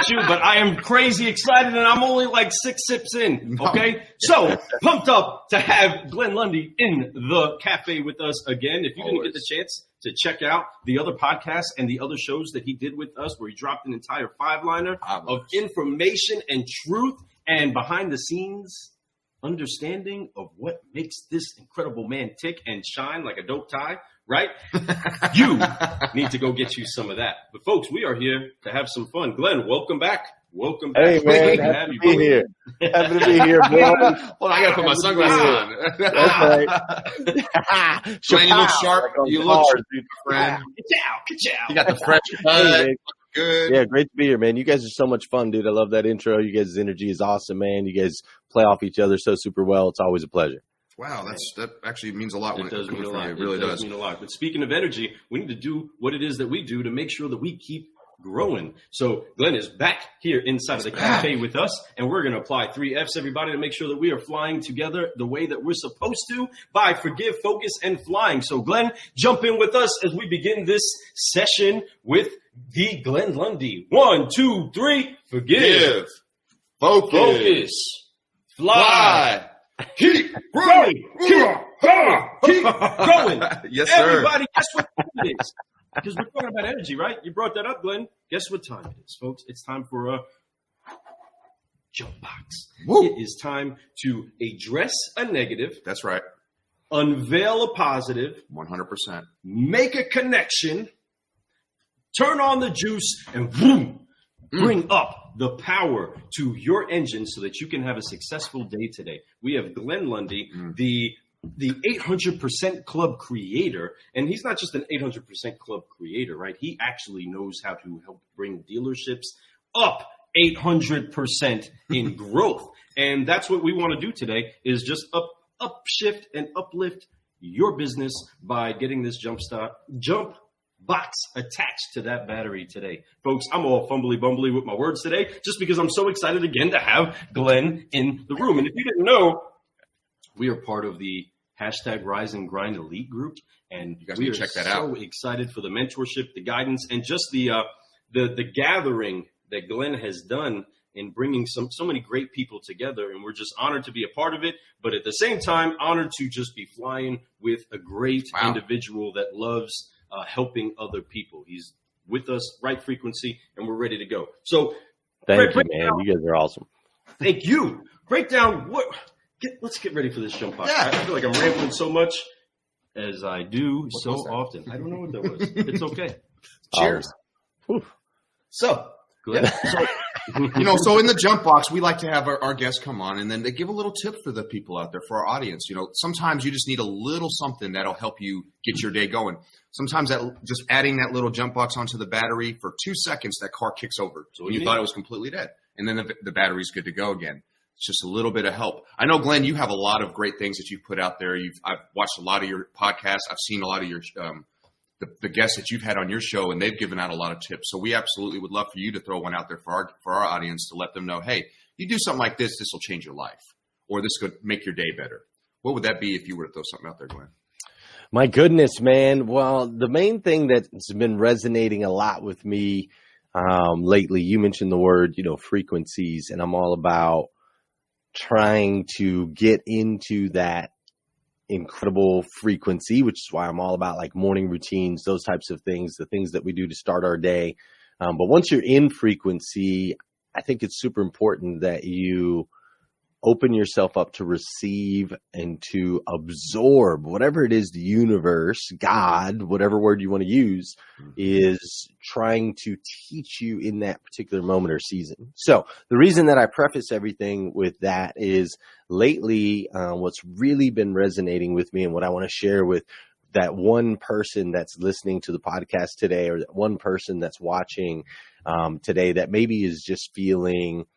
about you, but I am crazy excited, and I'm only like 6 sips in, okay? So, pumped up to have Glenn Lundy in the cafe with us again. If you didn't get the chance to check out the other podcasts and the other shows that he did with us, where he dropped an entire 5-liner of information and truth and behind-the-scenes understanding of what makes this incredible man tick and shine like a dope tie, right? You need to go get you some of that. But folks, we are here to have some fun. Glenn, welcome back. Welcome back. Hey, man, happy to be here. Happy to be here, bro. Well, I got to put my sunglasses on. That's right. Glenn, you look sharp. You look sharp, friend. Ka-chow. You got the fresh cut. Good. Yeah, great to be here, man. You guys are so much fun, dude. I love that intro. You guys' energy is awesome, man. You guys play off each other so super well. It's always a pleasure. Wow, that actually means a lot. It does mean a lot. It really does mean a lot. But speaking of energy, we need to do what it is that we do to make sure that we keep growing. So Glenn is back here inside of the cafe with us, and we're going to apply 3 F's, everybody, to make sure that we are flying together the way that we're supposed to by forgive, focus, and flying. So Glenn, jump in with us as we begin this session with the Glenn Lundy. 1, 2, 3. Forgive, focus, fly. Keep growing. Keep growing. Yes, sir. Everybody, guess what time it is? Because we're talking about energy, right? You brought that up, Glenn. Guess what time it is, folks? It's time for a jump box. Woo. It is time to address a negative. That's right. Unveil a positive. 100%. Make a connection. Turn on the juice and boom, bring up the power to your engine so that you can have a successful day today. We have Glenn Lundy, the 800% Club creator, and he's not just an 800% Club creator, right? He actually knows how to help bring dealerships up 800% in growth. And that's what we want to do today is just upshift and uplift your business by getting this jump box attached to that battery today. Folks, I'm all fumbly bumbly with my words today just because I'm so excited again to have Glenn in the room. And if you didn't know, we are part of the #Rise and Grind Elite group, and you guys we need are to check that so out. excited for the mentorship, the guidance, and just the gathering that Glenn has done in bringing so many great people together. And we're just honored to be a part of it, but at the same time, honored to just be flying with a great individual that loves helping other people. He's with us, right frequency, and we're ready to go. So thank you, man. You guys are awesome. Thank you. Break down let's get ready for this jump box. Yeah. I feel like I'm rambling so much as I do so often. I don't know what that was. It's okay. Cheers. So, Glenn. So in the jump box, we like to have our guests come on and then they give a little tip for the people out there, for our audience. Sometimes you just need a little something that'll help you get your day going. Sometimes just adding that little jump box onto the battery for 2 seconds, that car kicks over. So you thought it was completely dead. And then the battery's good to go again. It's just a little bit of help. I know, Glenn, you have a lot of great things that you've put out there. I've watched a lot of your podcasts. I've seen a lot of your the guests that you've had on your show, and they've given out a lot of tips. So we absolutely would love for you to throw one out there for our audience to let them know, hey, you do something like this will change your life, or this could make your day better. What would that be if you were to throw something out there, Glenn? My goodness, man. Well, the main thing that's been resonating a lot with me lately, you mentioned the word, frequencies, and I'm all about trying to get into that incredible frequency, which is why I'm all about like morning routines, those types of things, the things that we do to start our day. But once you're in frequency, I think it's super important that you open yourself up to receive and to absorb whatever it is the universe, God, whatever word you want to use, is trying to teach you in that particular moment or season. So the reason that I preface everything with that is lately, what's really been resonating with me and what I want to share with that one person that's listening to the podcast today, or that one person that's watching today that maybe is just feeling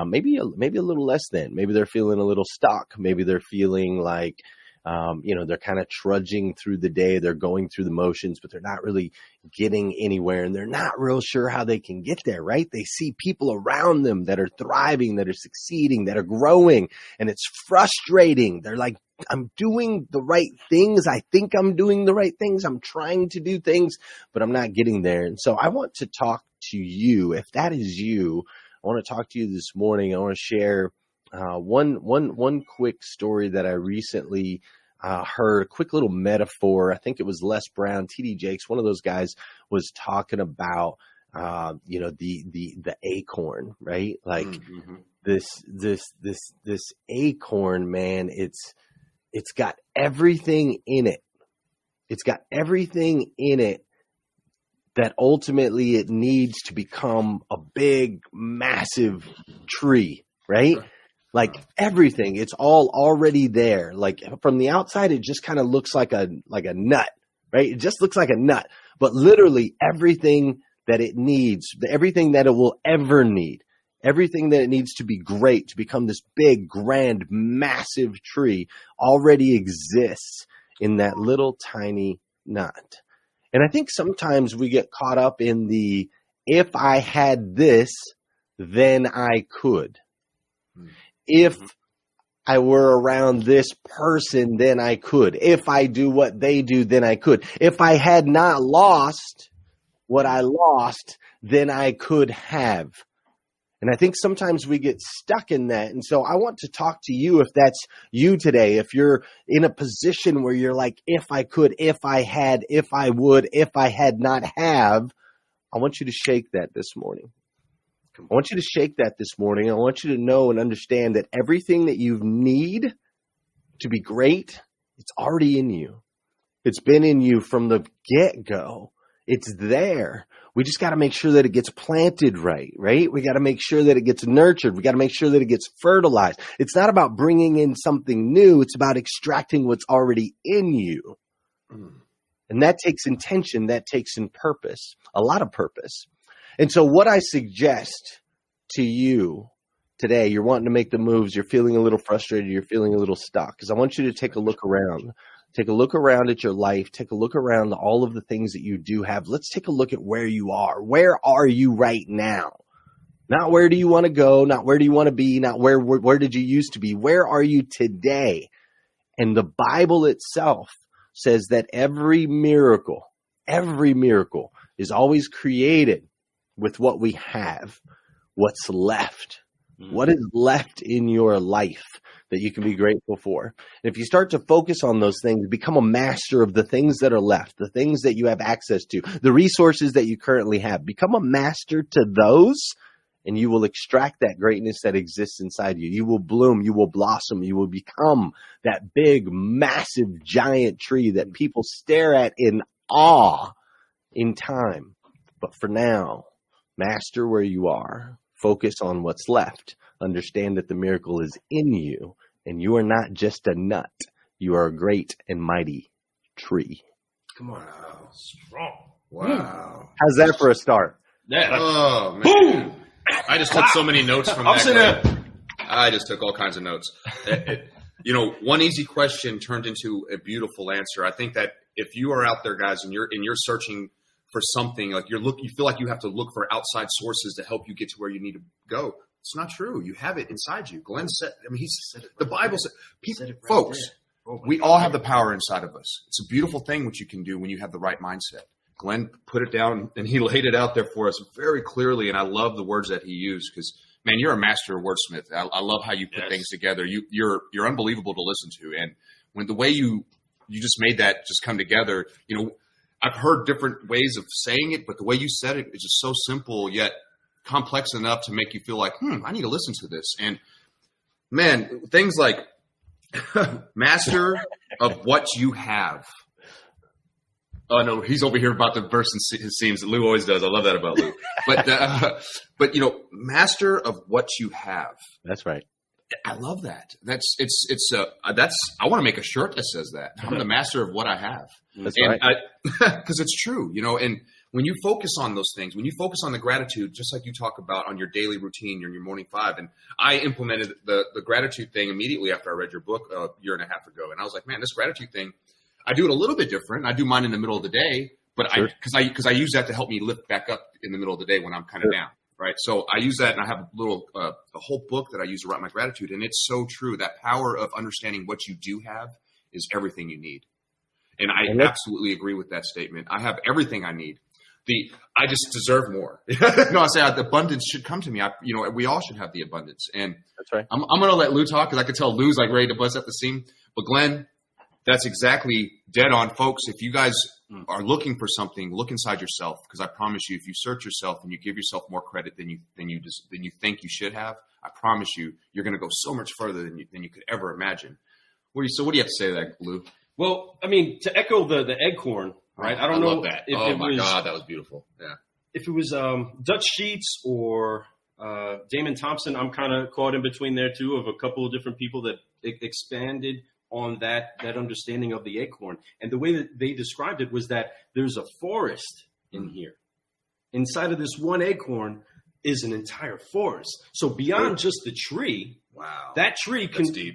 maybe a little less than. Maybe they're feeling a little stuck. Maybe they're feeling like, they're kind of trudging through the day. They're going through the motions, but they're not really getting anywhere, and they're not real sure how they can get there, right? They see people around them that are thriving, that are succeeding, that are growing, and it's frustrating. They're like, I'm doing the right things. I think I'm doing the right things. I'm trying to do things, but I'm not getting there. And so I want to talk to you. If that is you, I want to talk to you this morning. I want to share one quick story that I recently heard, a quick little metaphor. I think it was Les Brown, TD Jakes, one of those guys was talking about, the acorn, right? Like this acorn, man, it's got everything in it. It's got everything in it that ultimately it needs to become a big, massive tree, right? Like everything, it's all already there. Like from the outside, it just kind of looks like a nut, right? It just looks like a nut, but literally everything that it needs, everything that it will ever need, everything that it needs to be great, to become this big, grand, massive tree already exists in that little tiny nut. And I think sometimes we get caught up in the, if I had this, then I could. If I were around this person, then I could. If I do what they do, then I could. If I had not lost what I lost, then I could have. And I think sometimes we get stuck in that. And so I want to talk to you, if that's you today, if you're in a position where you're like, if I could, if I had, if I would, if I had not have, I want you to shake that this morning. I want you to shake that this morning. I want you to know and understand that everything that you need to be great, it's already in you. It's been in you from the get-go. It's there. We just got to make sure that it gets planted right? We got to make sure that it gets nurtured. We got to make sure that it gets fertilized. It's not about bringing in something new. It's about extracting what's already in you. And that takes intention. That takes in purpose, a lot of purpose. And so what I suggest to you today, you're wanting to make the moves, you're feeling a little frustrated, you're feeling a little stuck, because I want you to take a look around. Take a look around at your life. Take a look around at all of the things that you do have. Let's take a look at where you are. Where are you right now? Not where do you want to go, not where do you want to be, not where did you used to be. Where are you today? And the Bible itself says that every miracle is always created with what we have, what's left. What is left in your life that you can be grateful for? And if you start to focus on those things, become a master of the things that are left, the things that you have access to, the resources that you currently have, become a master to those, and you will extract that greatness that exists inside you. You will bloom, you will blossom, you will become that big, massive, giant tree that people stare at in awe in time. But for now, master where you are. Focus on what's left. Understand that the miracle is in you, and you are not just a nut. You are a great and mighty tree. Come on. Wow. Strong. Wow. How's that for a start? Yeah. Oh, man. Boom! I just took so many notes from that. Glenn. I just took all kinds of notes. One easy question turned into a beautiful answer. I think that if you are out there, guys, and you're searching for something, like you feel like you have to look for outside sources to help you get to where you need to go. It's not true. You have it inside you. Glenn said, he said it. The Bible said, folks, we all have the power inside of us. It's a beautiful thing what you can do when you have the right mindset. Glenn put it down and he laid it out there for us very clearly. And I love the words that he used because, man, you're a master wordsmith. I love how you put things together. You're unbelievable to listen to. And when the way you just made that just come together, I've heard different ways of saying it, but the way you said it is just so simple yet complex enough to make you feel like, I need to listen to this. And man, things like master of what you have. Oh no, he's over here about to burst his seams. Lou always does. I love that about Lou. But master of what you have. That's right. I love that. I want to make a shirt that says that. I'm the master of what I have. That's right. Because it's true, and when you focus on those things, when you focus on the gratitude, just like you talk about on your daily routine, your morning five, and I implemented the gratitude thing immediately after I read your book a year and a half ago. And I was like, man, this gratitude thing, I do it a little bit different. I do mine in the middle of the day, but sure. because I use that to help me lift back up in the middle of the day when I'm kind of down. Right. So I use that, and I have a whole book that I use to write my gratitude. And it's so true. That power of understanding what you do have is everything you need. And I absolutely agree with that statement. I have everything I need. I just deserve more. No, I say the abundance should come to me. We all should have the abundance. And That's right. I'm going to let Lou talk because I could tell Lou's like ready to buzz at the seam. But Glenn, that's exactly dead on, folks. If you guys are looking for something, look inside yourself, because I promise you, if you search yourself and you give yourself more credit than you think you should have, I promise you, you're going to go so much further than you could ever imagine. So what do you have to say to that, Lou? Well, I mean, to echo the eggcorn, right? I don't know love that. if My God, that was beautiful. Yeah. If it was Dutch Sheets or Damon Thompson, I'm kind of caught in between there too, of a couple of different people that expanded on that understanding of the acorn. And the way that they described it was that there's a forest in here. Inside of this one acorn is an entire forest. So beyond just the tree, wow, that tree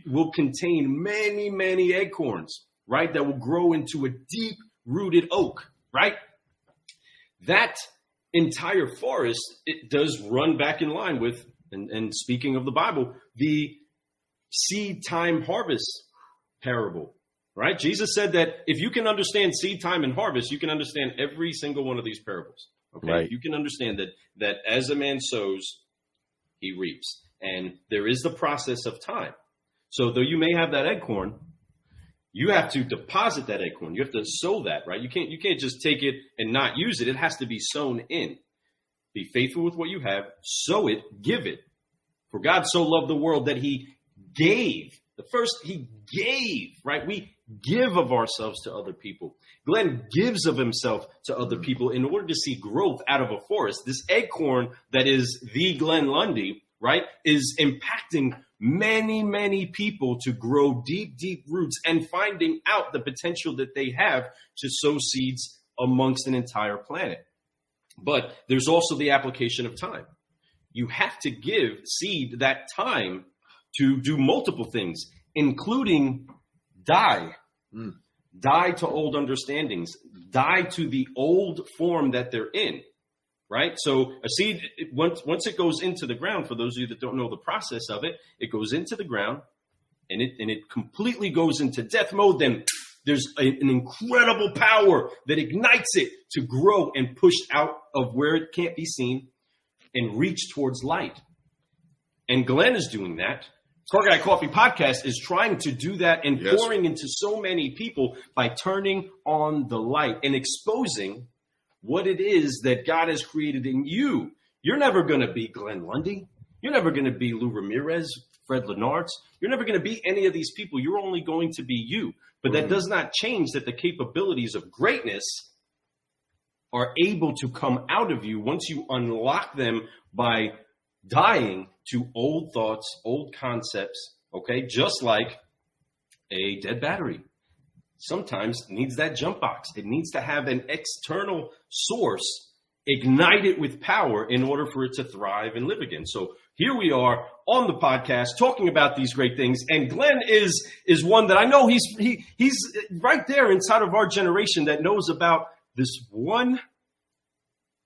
will contain many, many acorns, right? That will grow into a deep-rooted oak, right? That entire forest, it does run back in line with, and speaking of the Bible, the seed time harvest parable, right? Jesus said that if you can understand seed time and harvest, you can understand every single one of these parables. Okay, right. You can understand that as a man sows, he reaps, and there is the process of time. So though you may have that acorn, you have to deposit that acorn. You have to sow that, right? You can't just take it and not use it. It has to be sown in. Be faithful with what you have, sow it, give it. For God so loved the world that he gave. He gave, right? We give of ourselves to other people. Glenn gives of himself to other people in order to see growth out of a forest. This acorn that is the Glenn Lundy, right, is impacting many, many people to grow deep, deep roots and finding out the potential that they have to sow seeds amongst an entire planet. But there's also the application of time. You have to give seed that time to do multiple things, including die. Die to old understandings. Die to the old form that they're in, right? So a seed, once it goes into the ground, for those of you that don't know the process of it, it goes into the ground and it completely goes into death mode. Then there's an incredible power that ignites it to grow and push out of where it can't be seen and reach towards light. And Glenn is doing that. Car Guy Coffee Podcast is trying to do that and pouring into so many people by turning on the light and exposing what it is that God has created in you. You're never going to be Glenn Lundy. You're never going to be Lou Ramirez, Fred Lenartz. You're never going to be any of these people. You're only going to be you. But that does not change that the capabilities of greatness are able to come out of you once you unlock them by dying to old thoughts, old concepts, okay? Just like a dead battery. Sometimes it needs that jump box. It needs to have an external source, ignite it with power in order for it to thrive and live again. So here we are on the podcast talking about these great things. And Glenn is one that I know he's right there inside of our generation that knows about this one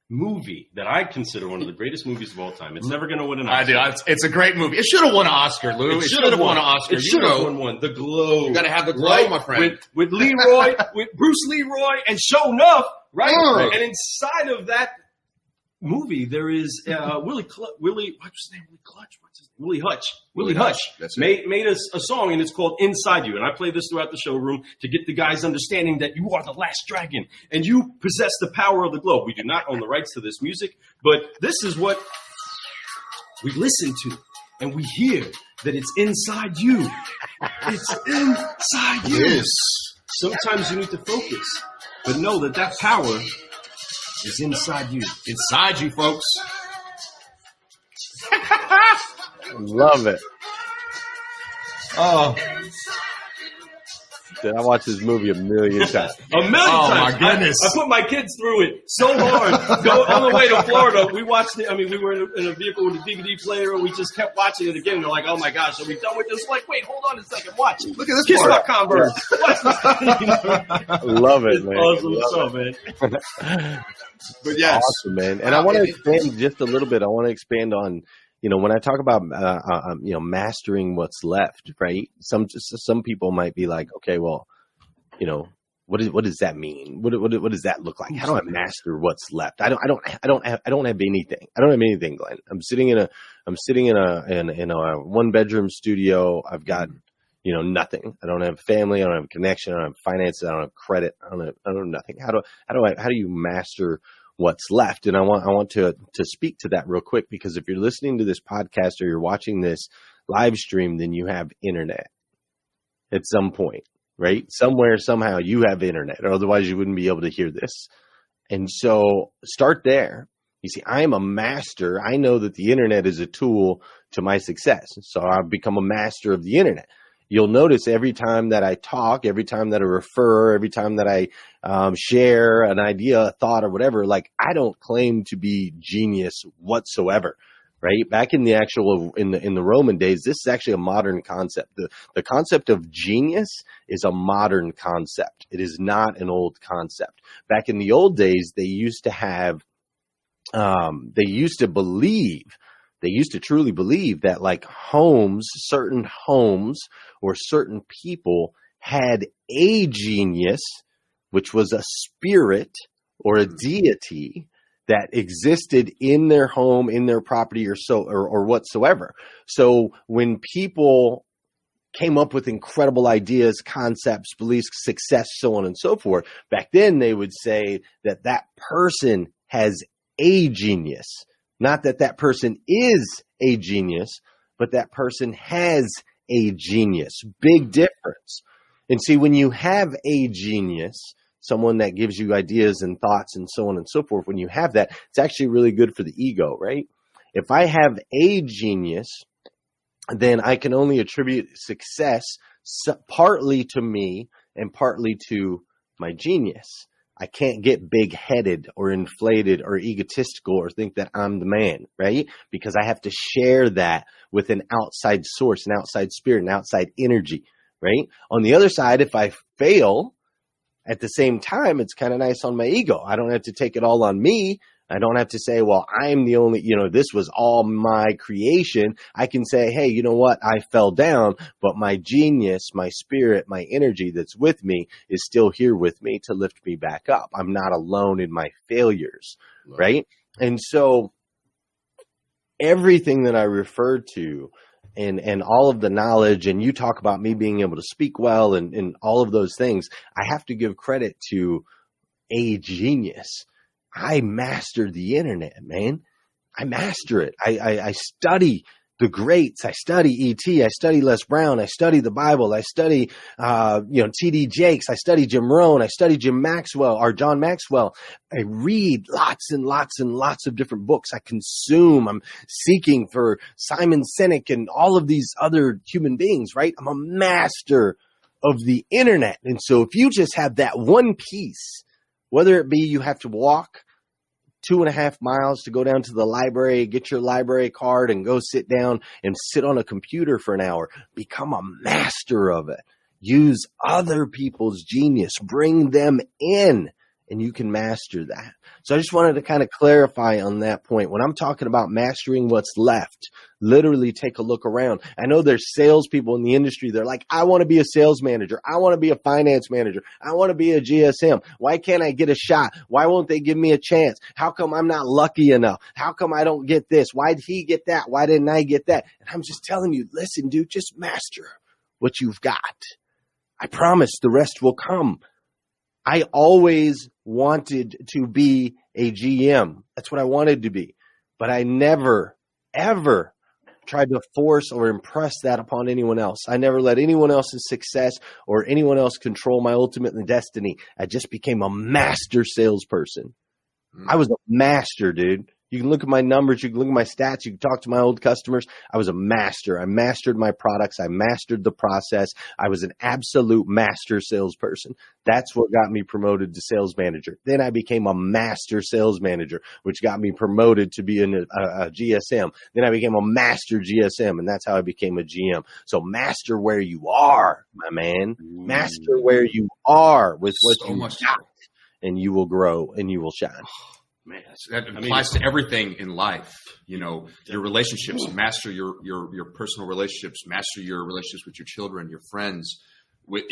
movie that I consider one of the greatest movies of all time. It's never going to win an Oscar. I do. It's a great movie. It should have won an Oscar, Lou. It should have won an Oscar. It should have won one. The Glow. You got to have the glow, right? my friend. With Leroy, with Bruce Leroy, and Show Enough, right? And inside of that movie, there is Willie Hutch. What's his name? Willie Hutch made us a song, and it's called Inside You. And I play this throughout the showroom to get the guys understanding that you are the last dragon and you possess the power of the globe. We do not own the rights to this music, but this is what we listen to, and we hear that it's inside you. It's inside you. Yes. Sometimes you need to focus, but know that power is inside you. Inside you, folks. Love it. Oh. Dude, I watched this movie a million times. A million times. My goodness. I put my kids through it so hard. On the way to Florida, we watched it. I mean, we were in a vehicle with a DVD player, and we just kept watching it again. And they're like, oh my gosh, are we done with this? Like, wait, hold on a second. Watch. Look at this Kiss part. my Converse. Watch this. Love it, man. Awesome stuff, man. But yes. Awesome, man. And I want to expand just a little bit. I want to expand on, when I talk about, mastering what's left, right? Some people might be like, okay, well, what does that mean? What does that look like? How do I master what's left? I don't have anything. I don't have anything, Glenn. I'm sitting in a 1-bedroom studio. I've got, nothing. I don't have family. I don't have connection. I don't have finances. I don't have credit. I don't have nothing. How do you master what's left? And I want to speak to that real quick, because if you're listening to this podcast or you're watching this live stream, then you have internet at some point, right? Somewhere, somehow you have internet, or otherwise you wouldn't be able to hear this. And so start there. You see, I am a master. I know that the internet is a tool to my success. So I've become a master of the internet. You'll notice every time that I talk, every time that I refer, every time that I share an idea, a thought, or whatever, like, I don't claim to be genius whatsoever, right? Back in the in the Roman days, this is actually a modern concept. The concept of genius is a modern concept. It is not an old concept. Back in the old days, they used to have, they used to truly believe that, like, certain homes or certain people had a genius, which was a spirit or a deity that existed in their home, in their property, or whatsoever. So when people came up with incredible ideas, concepts, beliefs, success, so on and so forth, back then they would say that that person has a genius. Not that that person is a genius, but that person has a genius. Big difference. And see, when you have a genius, someone that gives you ideas and thoughts and so on and so forth, when you have that, it's actually really good for the ego, right? If I have a genius, then I can only attribute success partly to me and partly to my genius. I can't get big-headed or inflated or egotistical or think that I'm the man, right? Because I have to share that with an outside source, an outside spirit, an outside energy, right? On the other side, if I fail at the same time, it's kind of nice on my ego. I don't have to take it all on me. I don't have to say, well, I'm the only, this was all my creation. I can say, hey, you know what? I fell down, but my genius, my spirit, my energy that's with me is still here with me to lift me back up. I'm not alone in my failures, right? And so everything that I referred to and all of the knowledge, and you talk about me being able to speak well and all of those things, I have to give credit to a genius. I mastered the internet, man. I master it. I study the greats. I study E.T. I study Les Brown. I study the Bible. I study, T.D. Jakes. I study Jim Rohn. I study John Maxwell. I read lots and lots and lots of different books. I consume. I'm seeking for Simon Sinek and all of these other human beings, right? I'm a master of the internet. And so if you just have that one piece, whether it be you have to walk 2.5 miles to go down to the library, get your library card, and go sit down and sit on a computer for an hour, become a master of it. Use other people's genius. Bring them in, and you can master that. So I just wanted to kind of clarify on that point. When I'm talking about mastering what's left, literally take a look around. I know there's salespeople in the industry. They're like, I want to be a sales manager. I want to be a finance manager. I want to be a GSM. Why can't I get a shot? Why won't they give me a chance? How come I'm not lucky enough? How come I don't get this? Why did he get that? Why didn't I get that? And I'm just telling you, listen, dude, just master what you've got. I promise the rest will come. I always wanted to be a GM. That's what I wanted to be. But I never, ever tried to force or impress that upon anyone else. I never let anyone else's success or anyone else control my ultimate destiny. I just became a master salesperson. I was a master, dude. You can look at my numbers. You can look at my stats. You can talk to my old customers. I was a master. I mastered my products. I mastered the process. I was an absolute master salesperson. That's what got me promoted to sales manager. Then I became a master sales manager, which got me promoted to be a GSM. Then I became a master GSM, and that's how I became a GM. So master where you are, my man. Master where you are with what you got, and you will grow and you will shine. Man, that applies to everything in life. Your relationships, master your personal relationships, master your relationships with your children, your friends, with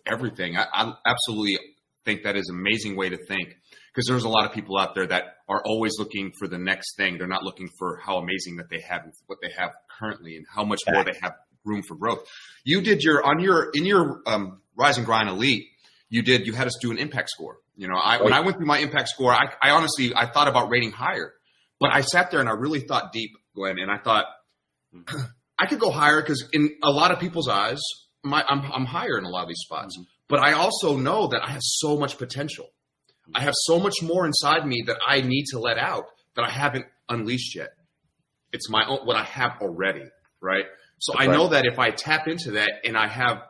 everything. I absolutely think that is an amazing way to think, because there's a lot of people out there that are always looking for the next thing. They're not looking for how amazing that they have what they have currently and how much more they have room for growth. You did in your Rise and Grind Elite, you had us do an impact score. When I went through my impact score, I honestly thought about rating higher, but I sat there and I really thought deep, Glenn, and I thought I could go higher because in a lot of people's eyes, I'm higher in a lot of these spots. Mm-hmm. But I also know that I have so much potential. I have so much more inside me that I need to let out that I haven't unleashed yet. It's my own, what I have already, right? So I know that if I tap into that and I have,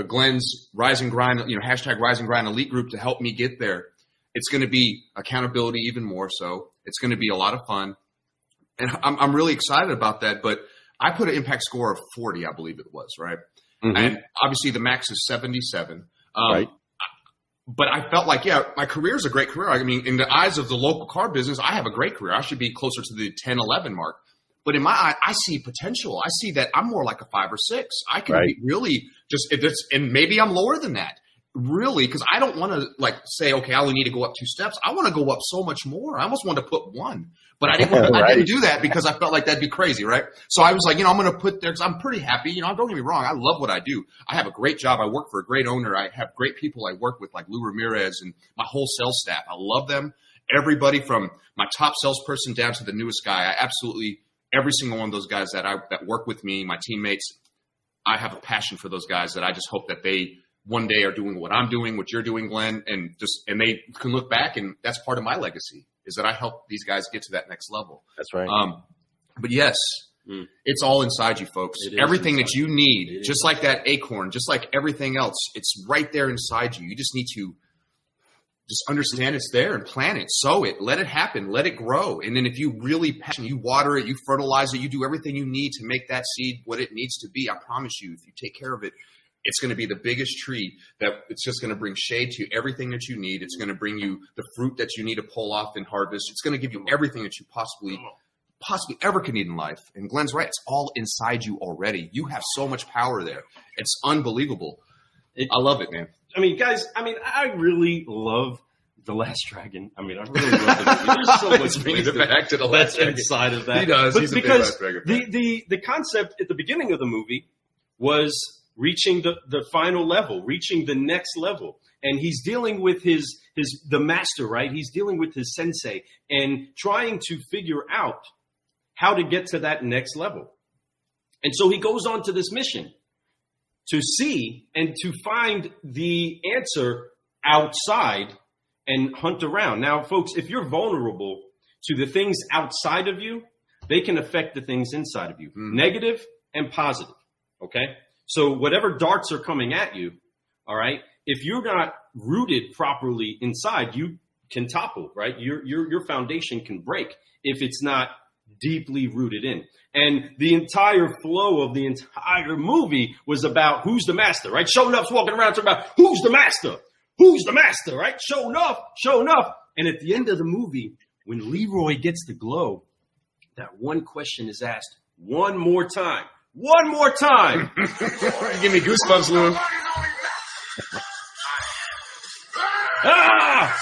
Glenn's Rise and Grind, hashtag Rise and Grind Elite group to help me get there, it's going to be accountability even more so. It's going to be a lot of fun. And I'm really excited about that. But I put an impact score of 40, I believe it was, right? Mm-hmm. And obviously the max is 77. Right. But I felt like, my career is a great career. I mean, in the eyes of the local car business, I have a great career. I should be closer to the 10, 11 mark. But in my eye, I see potential. I see that I'm more like a 5 or 6. I can be really and maybe I'm lower than that, really, because I don't want to say, okay, I only need to go up 2 steps. I want to go up so much more. I almost wanted to put 1, but I didn't do that because I felt like that'd be crazy, right? So I was like, I'm going to put there because I'm pretty happy. Don't get me wrong. I love what I do. I have a great job. I work for a great owner. I have great people I work with, like Lou Ramirez and my whole sales staff. I love them. Everybody from my top salesperson down to the newest guy. Every single one of those guys that work with me, my teammates, I have a passion for those guys that I just hope that they one day are doing what I'm doing, what you're doing, Glenn, and they can look back, and that's part of my legacy is that I help these guys get to that next level. That's right. But yes, it's all inside you, folks. Everything that you need, just like that acorn, just like everything else, it's right there inside you. You just need to just understand it's there and plant it, sow it, let it happen, let it grow. And then if you really passionate, you water it, you fertilize it, you do everything you need to make that seed what it needs to be. I promise you, if you take care of it, it's going to be the biggest tree that it's just going to bring shade to you, everything that you need. It's going to bring you the fruit that you need to pull off and harvest. It's going to give you everything that you possibly ever could need in life. And Glenn's right. It's all inside you already. You have so much power there. It's unbelievable. I love it, man. I mean, guys, I really love The Last Dragon. I really love it. There's so much things back to The Last Dragon inside of that. He does. But he's a big Last Dragon fan. The concept at the beginning of the movie was reaching the final level, reaching the next level. And he's dealing with the master, right? He's dealing with his sensei and trying to figure out how to get to that next level. And so he goes on to this mission to see and to find the answer outside and hunt around. Now, folks, if you're vulnerable to the things outside of you, they can affect the things inside of you, negative and positive, okay? So whatever darts are coming at you, all right, if you're not rooted properly inside, you can topple, right? Your foundation can break if it's not deeply rooted in. And the entire flow of the entire movie was about who's the master, right? Show Enough's walking around talking about who's the master? Who's the master, right? Show Enough. And at the end of the movie, when Leroy gets the glow, that one question is asked one more time. One more time. Give me goosebumps, Lou.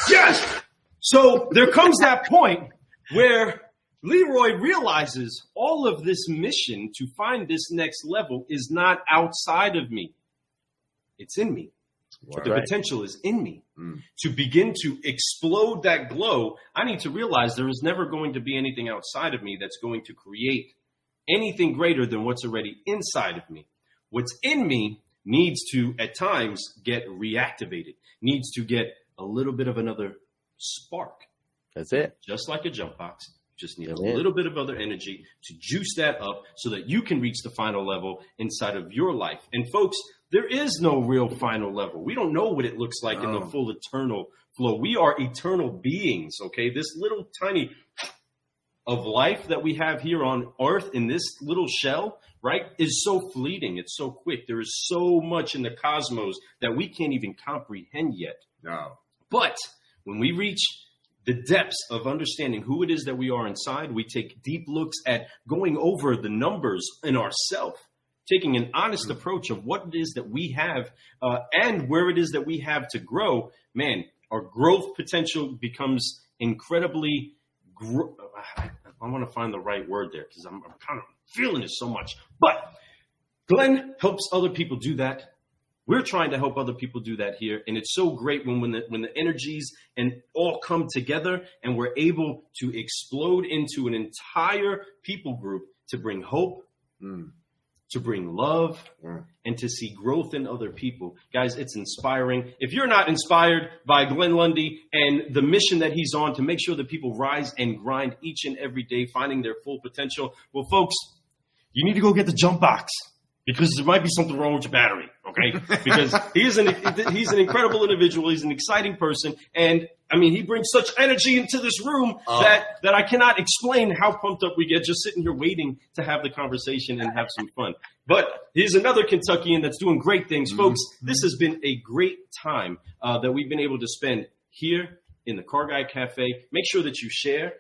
Yes. So there comes that point where Leroy realizes all of this mission to find this next level is not outside of me. It's in me. The potential is in me. To begin to explode that glow, I need to realize there is never going to be anything outside of me that's going to create anything greater than what's already inside of me. What's in me needs to, at times, get reactivated, needs to get a little bit of another spark. That's it. Just like a jump box. Just need a little bit of other energy to juice that up so that you can reach the final level inside of your life. And folks, there is no real final level. We don't know what it looks like in the full eternal flow. We are eternal beings, okay? This little tiny of life that we have here on earth in this little shell, right, is so fleeting. It's so quick. There is so much in the cosmos that we can't even comprehend yet. No. But when we reach the depths of understanding who it is that we are inside, we take deep looks at going over the numbers in ourself taking an honest approach of what it is that we have and where it is that we have to grow, man, our growth potential becomes incredibly. I want to find the right word there because I'm kind of feeling it so much. But Glenn helps other people do that. We're trying to help other people do that here, and it's so great when the energies and all come together, and we're able to explode into an entire people group to bring hope, to bring love, and to see growth in other people. Guys, it's inspiring. If you're not inspired by Glenn Lundy and the mission that he's on to make sure that people rise and grind each and every day, finding their full potential, well, folks, you need to go get the jump box. Because there might be something wrong with your battery, okay? Because he's an incredible individual. He's an exciting person. And, I mean, he brings such energy into this room that I cannot explain how pumped up we get just sitting here waiting to have the conversation and have some fun. But here's another Kentuckian that's doing great things. Folks, this has been a great time that we've been able to spend here in the Car Guy Cafe. Make sure that you share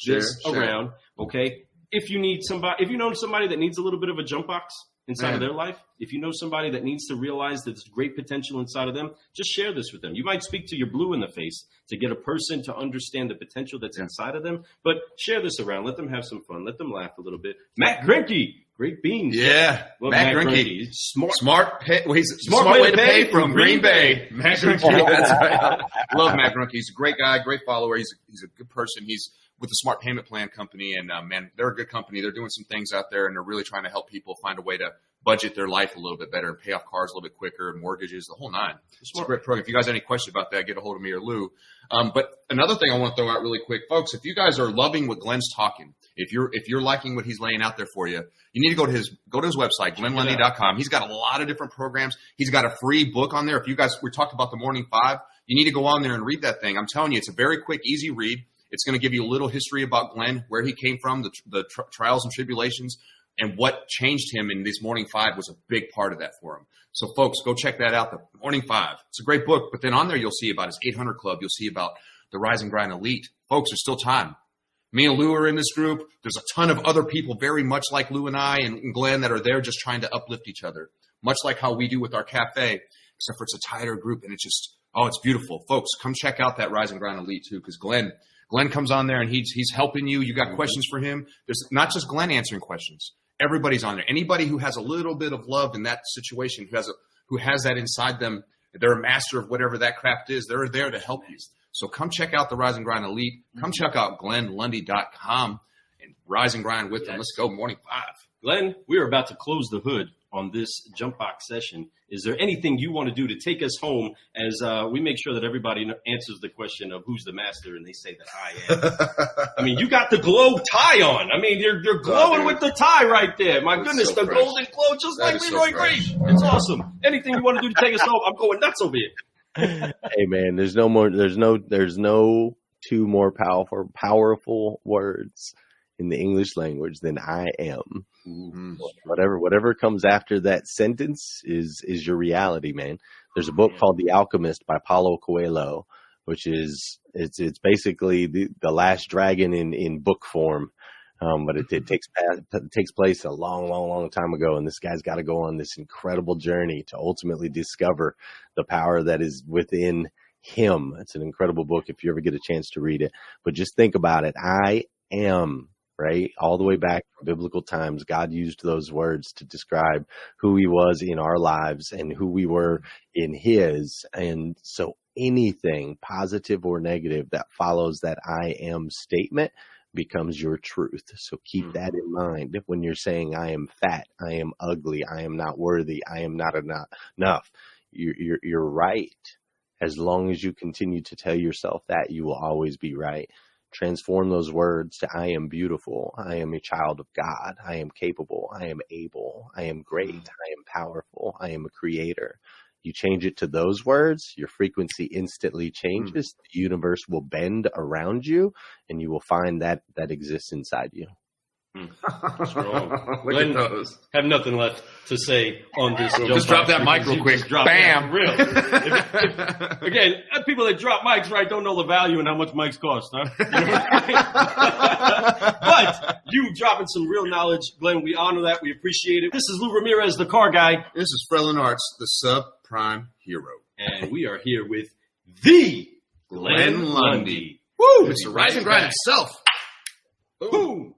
this around, okay? If you know somebody that needs a little bit of a jump box inside of their life, if you know somebody that needs to realize that there's great potential inside of them, just share this with them. You might speak to your blue in the face to get a person to understand the potential that's inside of them, but share this around. Let them have some fun. Let them laugh a little bit. Matt Grimke, great beans. Yeah, Love Matt Grimke. Smart way to pay from Green Bay. Matt Grimke, that's right. Love Matt Grimke. He's a great guy, great follower. He's a good person. He's with the Smart Payment Plan Company, and man, they're a good company. They're doing some things out there, and they're really trying to help people find a way to budget their life a little bit better and pay off cars a little bit quicker and mortgages, the whole nine. It's a great program. If you guys have any questions about that, get a hold of me or Lou. But another thing I want to throw out really quick, folks, if you guys are loving what Glenn's talking, if you're liking what he's laying out there for you, you need to go to his website, glennlundy.com. He's got a lot of different programs. He's got a free book on there. If you guys, we talked about the Morning Five, you need to go on there and read that thing. I'm telling you, it's a very quick, easy read. It's going to give you a little history about Glenn, where he came from, the trials and tribulations, and what changed him in this Morning Five was a big part of that for him. So, folks, go check that out, the Morning Five. It's a great book, but then on there you'll see about his 800 Club. You'll see about the Rise and Grind Elite. Folks, there's still time. Me and Lou are in this group. There's a ton of other people very much like Lou and I and Glenn that are there just trying to uplift each other, much like how we do with our cafe, except for it's a tighter group, and it's just, it's beautiful. Folks, come check out that Rise and Grind Elite, too, because Glenn comes on there and he's helping you. You got questions for him. There's not just Glenn answering questions. Everybody's on there. Anybody who has a little bit of love in that situation, who has that inside them, they're a master of whatever that craft is. They're there to help you. So come check out the Rise and Grind Elite. Come check out glennlundy.com and rise and grind with them. Let's go, Morning Five. Glenn, we are about to close the hood on this jump box session. Is there anything you want to do to take us home as we make sure that everybody answers the question of who's the master, and they say that I am? I mean, you got the glow tie on. I mean, you're glowing with the tie right there. My goodness, so the fresh. Golden glow, just like Leroy Grace. It's awesome. Anything you want to do to take us home, I'm going nuts over here. Hey man, there's no two more powerful words in the English language than I am. Mm-hmm. Whatever comes after that sentence is your reality, man. There's a book called The Alchemist by Paulo Coelho, which is it's basically the last dragon in book form. But it takes place a long time ago, and this guy's got to go on this incredible journey to ultimately discover the power that is within him. It's an incredible book if you ever get a chance to read it. But just think about it. I am, right? All the way back from biblical times, God used those words to describe who he was in our lives and who we were in his. And so anything positive or negative that follows that I am statement becomes your truth. So keep that in mind when you're saying I am fat, I am ugly, I am not worthy, I am not enough. You're right. As long as you continue to tell yourself that, you will always be right. Transform those words to I am beautiful, I am a child of God, I am capable, I am able, I am great, I am powerful, I am a creator. You change it to those words, your frequency instantly changes. The universe will bend around you, and you will find that exists inside you. Strong. Look Glenn, at those. have nothing left to say on this. Just drop that mic real quick. Bam. Real. Again, people that drop mics, right, don't know the value and how much mics cost, huh? You know what I mean? But you dropping some real knowledge, Glenn. We honor that. We appreciate it. This is Lou Ramirez, the car guy. This is Frelin Arts, the subprime hero. And we are here with the Glenn Lundy. Woo! Mr. Rise and Grind himself. Boom.